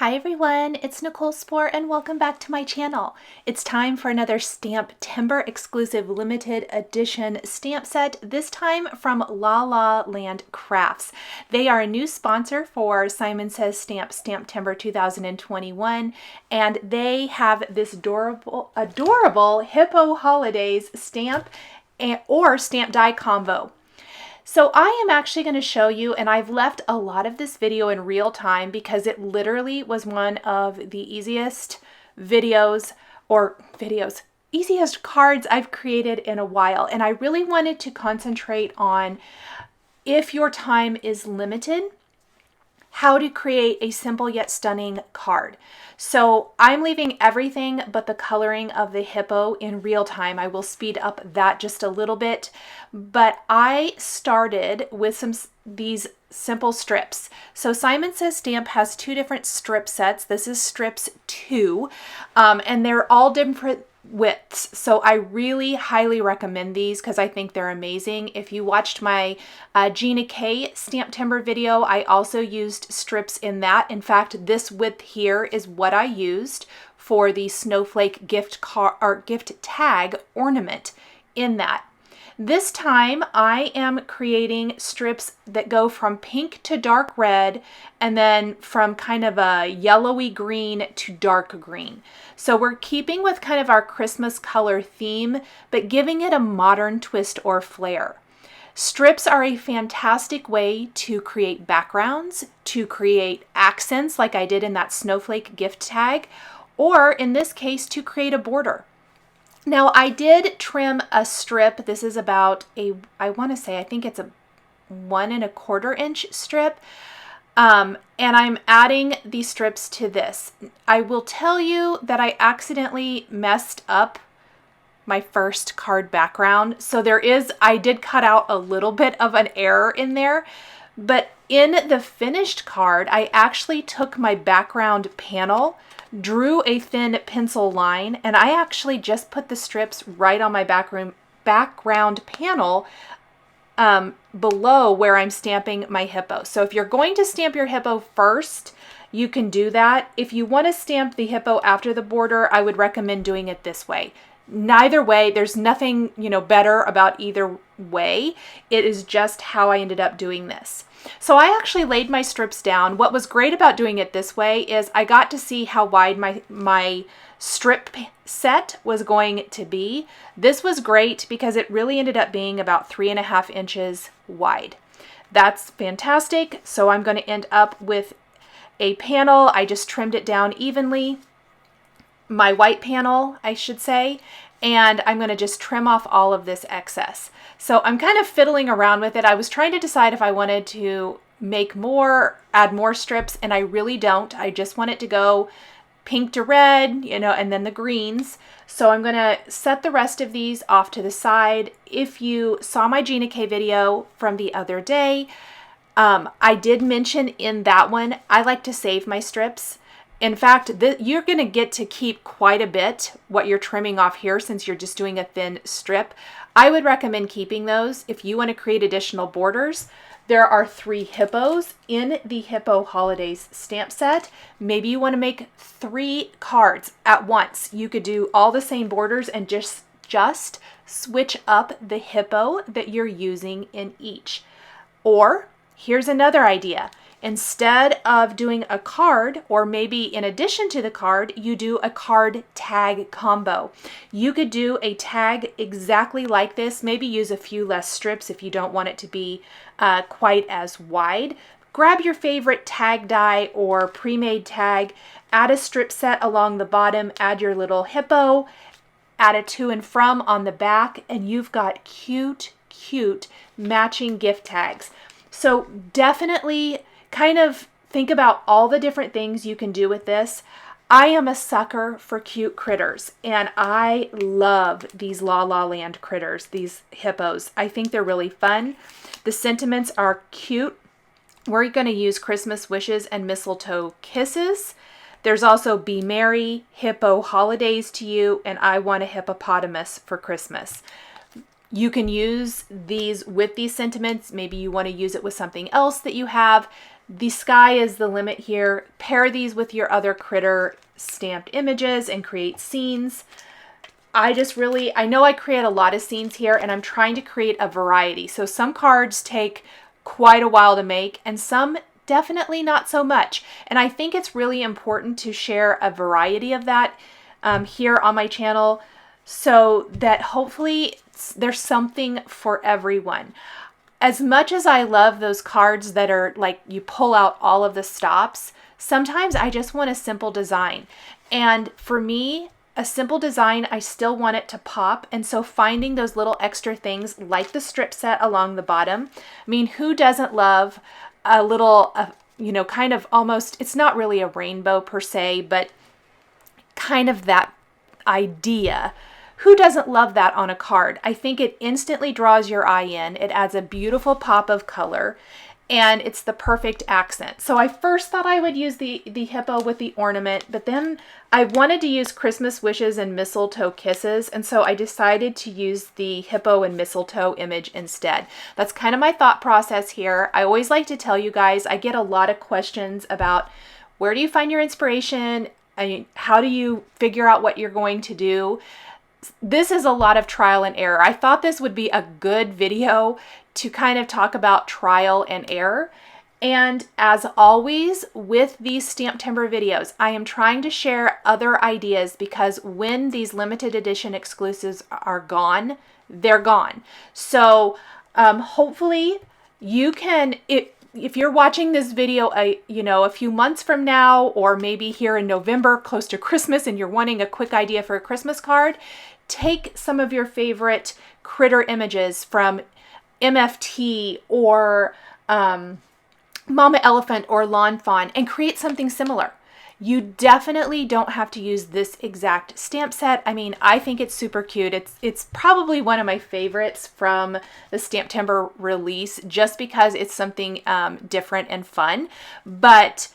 Hi everyone, it's Nichol Spohr and welcome back to my channel. It's time for another STAMPtember exclusive limited edition stamp set, this time from La La Land Crafts. They are a new sponsor for Simon Says Stamp STAMPtember 2021, and they have this adorable Hippo Holidays stamp or stamp die combo. So I am actually going to show you, and I've left a lot of this video in real time because it literally was one of the easiest easiest cards I've created in a while. And I really wanted to concentrate on, if your time is limited, how to create a simple yet stunning card. So I'm leaving everything but the coloring of the hippo in real time. I will speed up that just a little bit, but I started with these simple strips. So Simon Says Stamp has two different strip sets. This is strips 2, and they're all different widths. So I really highly recommend these because I think they're amazing. If you watched my Gina K STAMPtember video, I also used strips in that. In fact, this width here is what I used for the snowflake gift tag ornament in that. This time I am creating strips that go from pink to dark red and then from kind of a yellowy green to dark green. So we're keeping with kind of our Christmas color theme, but giving it a modern twist or flair. Strips are a fantastic way to create backgrounds, to create accents like I did in that snowflake gift tag, or in this case, to create a border. Now I did trim a strip. This is about I think it's a 1 1/4 inch strip. And I'm adding these strips to this. I will tell you that I accidentally messed up my first card background. So I did cut out a little bit of an error in there, but in the finished card, I actually took my background panel, drew a thin pencil line, and I actually just put the strips right on my background panel below where I'm stamping my hippo. So if you're going to stamp your hippo first, you can do that. If you want to stamp the hippo after the border, I would recommend doing it this way. Neither way, there's nothing, better about either way. It is just how I ended up doing this. So I actually laid my strips down. What was great about doing it this way is I got to see how wide my strip set was going to be. This was great because it really ended up being about 3.5 inches wide. That's fantastic. So I'm going to end up with a panel. I just trimmed it down evenly. My white panel, I should say, and I'm going to just trim off all of this excess. So I'm kind of fiddling around with it. I was trying to decide if I wanted to add more strips, and I really don't. I just want it to go pink to red, and then the greens. So I'm going to set the rest of these off to the side. If you saw my Gina K video from the other day, I did mention in that one, I like to save my strips. In fact, you're going to get to keep quite a bit what you're trimming off here since you're just doing a thin strip. I would recommend keeping those if you want to create additional borders. There are 3 hippos in the Hippo Holidays stamp set. Maybe you want to make 3 cards at once. You could do all the same borders and just switch up the hippo that you're using in each. Or here's another idea. Instead of doing a card, or maybe in addition to the card, you do a card tag combo. You could do a tag exactly like this, maybe use a few less strips if you don't want it to be quite as wide. Grab your favorite tag die or pre-made tag, add a strip set along the bottom, add your little hippo, add a to and from on the back, and you've got cute matching gift tags. So definitely kind of think about all the different things you can do with this. I am a sucker for cute critters, and I love these La La Land critters, these hippos. I think they're really fun. The sentiments are cute. We're going to use Christmas wishes and mistletoe kisses. There's also Be Merry, Hippo Holidays to You, and I Want a Hippopotamus for Christmas. You can use these with these sentiments. Maybe you want to use it with something else that you have. The sky is the limit here. Pair these with your other critter stamped images and create scenes. I know I create a lot of scenes here, and I'm trying to create a variety. So some cards take quite a while to make, and some definitely not so much. And I think it's really important to share a variety of that here on my channel, so that hopefully there's something for everyone. As much as I love those cards that are like you pull out all of the stops, sometimes I just want a simple design. And for me, a simple design, I still want it to pop. And so finding those little extra things like the strip set along the bottom. I mean, who doesn't love a little, you know, kind of almost, it's not really a rainbow per se, but kind of that idea. Who doesn't love that on a card? I think it instantly draws your eye in. It adds a beautiful pop of color, and it's the perfect accent. So I first thought I would use the hippo with the ornament, but then I wanted to use Christmas wishes and mistletoe kisses, and so I decided to use the hippo and mistletoe image instead. That's kind of my thought process here. I always like to tell you guys, I get a lot of questions about where do you find your inspiration? I mean, how do you figure out what you're going to do? This is a lot of trial and error. I thought this would be a good video to kind of talk about trial and error. And as always with these STAMPtember videos, I am trying to share other ideas, because when these limited edition exclusives are gone, they're gone. So hopefully you can, if you're watching this video, a few months from now, or maybe here in November, close to Christmas, and you're wanting a quick idea for a Christmas card, take some of your favorite critter images from MFT or Mama Elephant or Lawn Fawn and create something similar. You definitely don't have to use this exact stamp set. I mean, I think it's super cute. It's probably one of my favorites from the STAMPtember release, just because it's something different and fun, but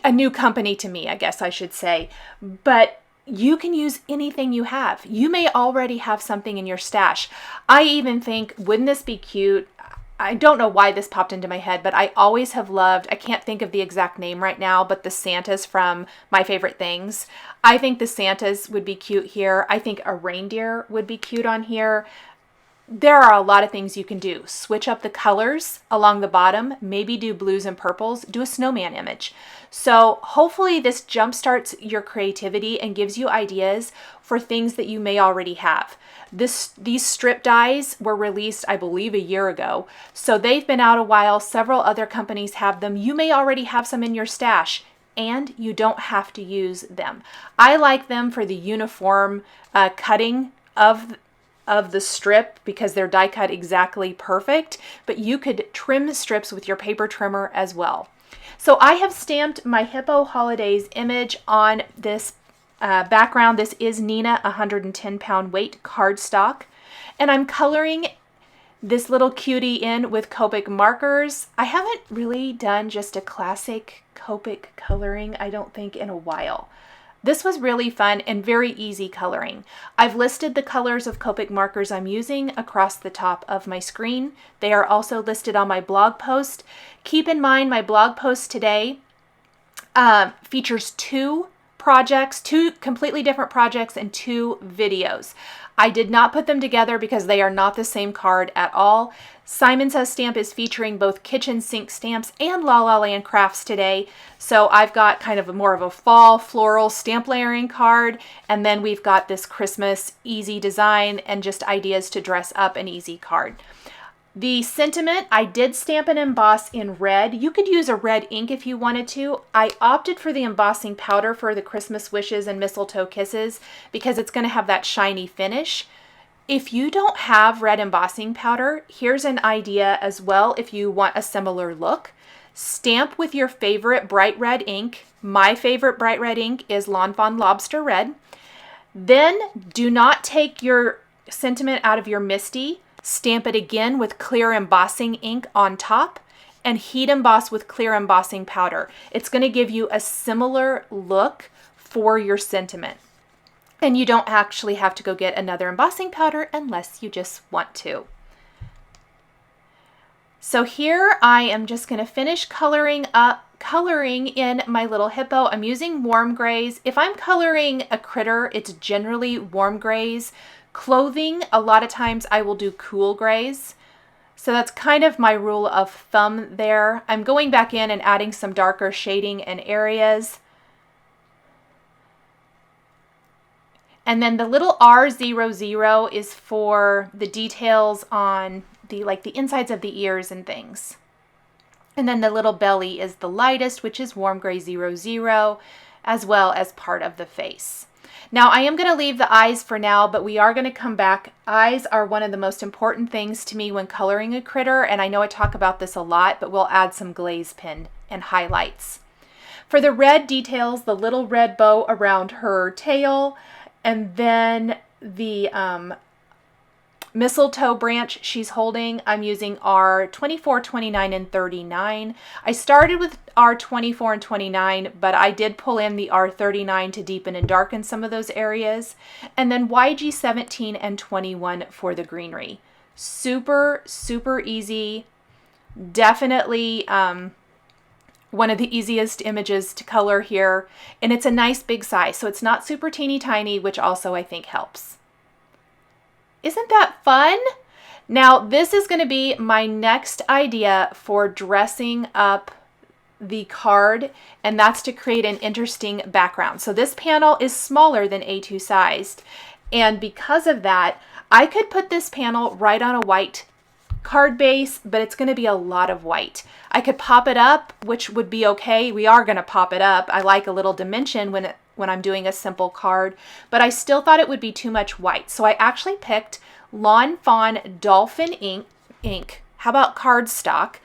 a new company to me, I guess I should say. But you can use anything you have. You may already have something in your stash. I even think, wouldn't this be cute? I don't know why this popped into my head, but I always have loved, I can't think of the exact name right now, but the Santas from My Favorite Things. I think the Santas would be cute here. I think a reindeer would be cute on here. There are a lot of things you can do. Switch up the colors along the bottom, maybe do blues and purples, do a snowman image. So hopefully this jumpstarts your creativity and gives you ideas for things that you may already have. These strip dies were released, I believe, a year ago. So they've been out a while. Several other companies have them. You may already have some in your stash, and you don't have to use them. I like them for the uniform cutting of the strip, because they're die cut exactly perfect, but you could trim strips with your paper trimmer as well. So I have stamped my Hippo Holidays image on this background. This is Neenah 110-pound weight cardstock, and I'm coloring this little cutie in with Copic markers. I haven't really done just a classic Copic coloring, I don't think, in a while. This was really fun and very easy coloring. I've listed the colors of Copic markers I'm using across the top of my screen. They are also listed on my blog post. Keep in mind, my blog post today features two completely different projects and 2 videos. I did not put them together because they are not the same card at all. Simon Says Stamp is featuring both kitchen sink stamps and La La Land crafts today. So I've got kind of more of a fall floral stamp layering card, and then we've got this Christmas easy design and just ideas to dress up an easy card. The sentiment, I did stamp and emboss in red. You could use a red ink if you wanted to. I opted for the embossing powder for the Christmas wishes and mistletoe kisses because it's going to have that shiny finish. If you don't have red embossing powder, here's an idea as well if you want a similar look. Stamp with your favorite bright red ink. My favorite bright red ink is Lawn Fawn Lobster Red. Then do not take your sentiment out of your MISTI. Stamp it again with clear embossing ink on top and heat emboss with clear embossing powder. It's going to give you a similar look for your sentiment. And you don't actually have to go get another embossing powder unless you just want to. So here I am just going to finish coloring in my little hippo. I'm using warm grays. If I'm coloring a critter, it's generally warm grays. Clothing, a lot of times I will do cool grays. So that's kind of my rule of thumb there. I'm going back in and adding some darker shading in areas. And then the little R00 is for the details on the insides of the ears and things. And then the little belly is the lightest, which is warm gray 00, as well as part of the face. Now I am going to leave the eyes for now, but we are going to come back. Eyes are one of the most important things to me when coloring a critter, and I know I talk about this a lot, but we'll add some glaze pen and highlights. For the red details, the little red bow around her tail, and then the mistletoe branch she's holding, I'm using R24, 29, and 39. I started with R24 and 29, but I did pull in the R39 to deepen and darken some of those areas. And then YG 17 and 21 for the greenery. Super, super easy. Definitely one of the easiest images to color here. And it's a nice big size, so it's not super teeny tiny, which also I think helps. Isn't that fun? Now, this is going to be my next idea for dressing up the card, and that's to create an interesting background. So this panel is smaller than A2 sized, and because of that, I could put this panel right on a white card base, but it's going to be a lot of white. I could pop it up, which would be okay. We are going to pop it up. I like a little dimension when I'm doing a simple card, but I still thought it would be too much white. So I actually picked Lawn Fawn Dolphin ink. How about cardstock?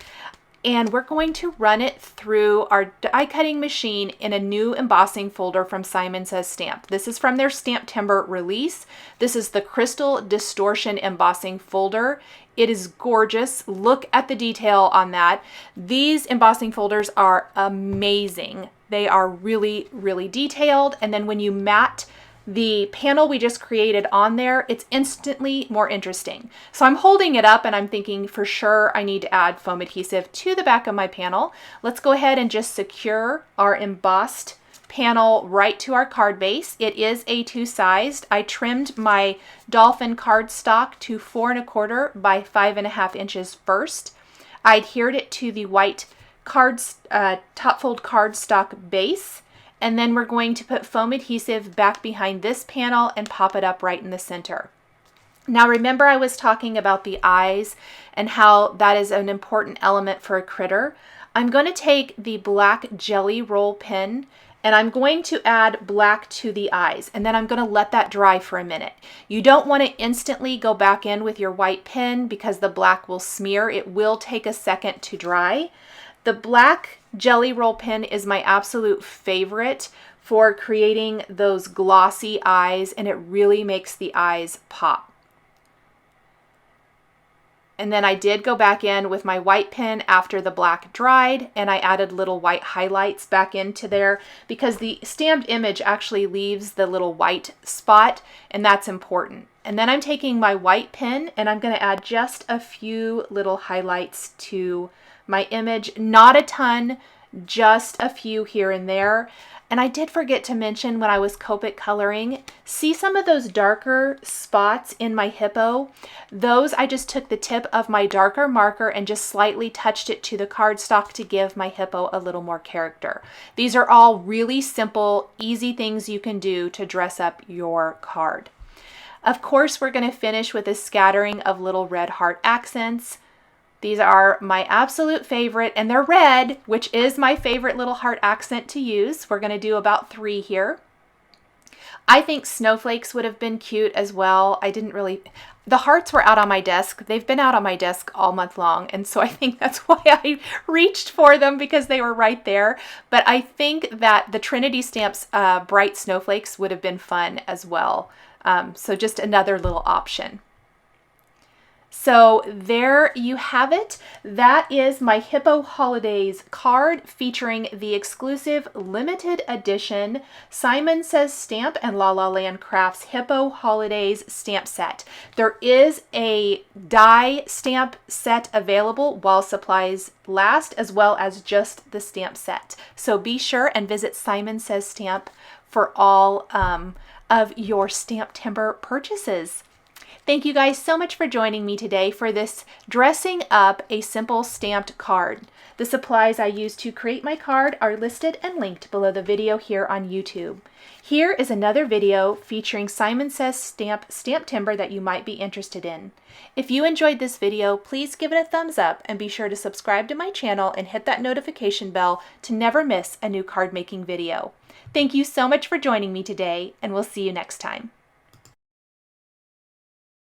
And we're going to run it through our die cutting machine in a new embossing folder from Simon Says Stamp. This is from their STAMPtember release. This is the Crystal Distortion embossing folder. It is gorgeous. Look at the detail on that. These embossing folders are amazing. They are really, really detailed. And then when you mat the panel we just created on there, it's instantly more interesting. So I'm holding it up and I'm thinking for sure I need to add foam adhesive to the back of my panel. Let's go ahead and just secure our embossed panel right to our card base. It is A2 sized. I trimmed my dolphin cardstock to 4 1/4 by 5.5 inches first. I adhered it to the white top fold cardstock base, and then we're going to put foam adhesive back behind this panel and pop it up right in the center. Now remember I was talking about the eyes and how that is an important element for a critter. I'm going to take the black jelly roll pen and I'm going to add black to the eyes, and then I'm going to let that dry for a minute. You don't want to instantly go back in with your white pen because the black will smear. It will take a second to dry. The black jelly roll pen is my absolute favorite for creating those glossy eyes, and it really makes the eyes pop. And then I did go back in with my white pen after the black dried, and I added little white highlights back into there because the stamped image actually leaves the little white spot, and that's important. And then I'm taking my white pen and I'm going to add just a few little highlights to my image. Not a ton, just a few here and there. And I did forget to mention when I was Copic coloring, see some of those darker spots in my hippo? Those I just took the tip of my darker marker and just slightly touched it to the cardstock to give my hippo a little more character. These are all really simple, easy things you can do to dress up your card. Of course, we're going to finish with a scattering of little red heart accents. These are my absolute favorite, and they're red, which is my favorite little heart accent to use. We're going to do about 3 here. I think snowflakes would have been cute as well. The hearts were out on my desk. They've been out on my desk all month long, and so I think that's why I reached for them, because they were right there. But I think that the Trinity Stamps bright snowflakes would have been fun as well. So just another little option. So there you have it. That is my Hippo Holidays card featuring the exclusive limited edition Simon Says Stamp and La La Land Crafts Hippo Holidays stamp set. There is a die stamp set available while supplies last, as well as just the stamp set. So be sure and visit Simon Says Stamp for all of your STAMPtember purchases. Thank you guys so much for joining me today for this dressing up a simple stamped card. The supplies I used to create my card are listed and linked below the video here on YouTube. Here is another video featuring Simon Says Stamp STAMPtember that you might be interested in. If you enjoyed this video, please give it a thumbs up and be sure to subscribe to my channel and hit that notification bell to never miss a new card making video. Thank you so much for joining me today, and we'll see you next time.